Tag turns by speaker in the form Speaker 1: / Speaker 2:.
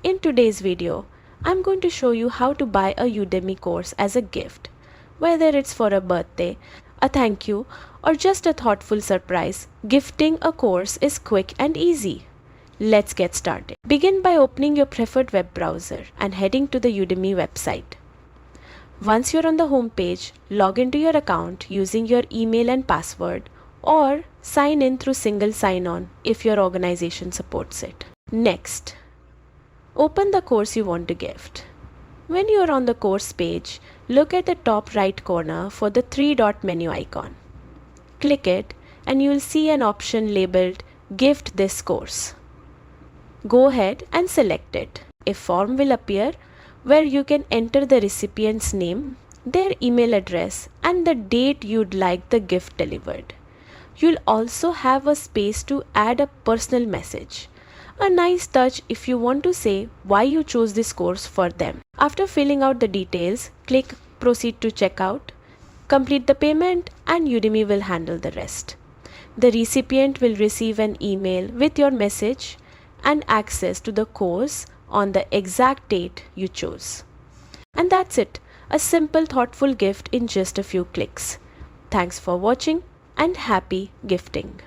Speaker 1: In today's video, I'm going to show you how to buy a Udemy course as a gift. Whether it's for a birthday, a thank you, or just a thoughtful surprise, gifting a course is quick and easy. Let's get started. Begin by opening your preferred web browser and heading to the Udemy website. Once you're on the home page, log into your account using your email and password, or sign in through single sign-on if your organization supports it. Next, open the course you want to gift. When you are on the course page, look at the top right corner for the three-dot menu icon. Click it and you will see an option labeled Gift this course. Go ahead and select it. A form will appear where you can enter the recipient's name, their email address, and the date you'd like the gift delivered. You'll also have a space to add a personal message. A nice touch if you want to say why you chose this course for them. After filling out the details, click Proceed to Checkout, complete the payment, and Udemy will handle the rest. The recipient will receive an email with your message and access to the course on the exact date you chose. And that's it, a simple, thoughtful gift in just a few clicks. Thanks for watching and happy gifting.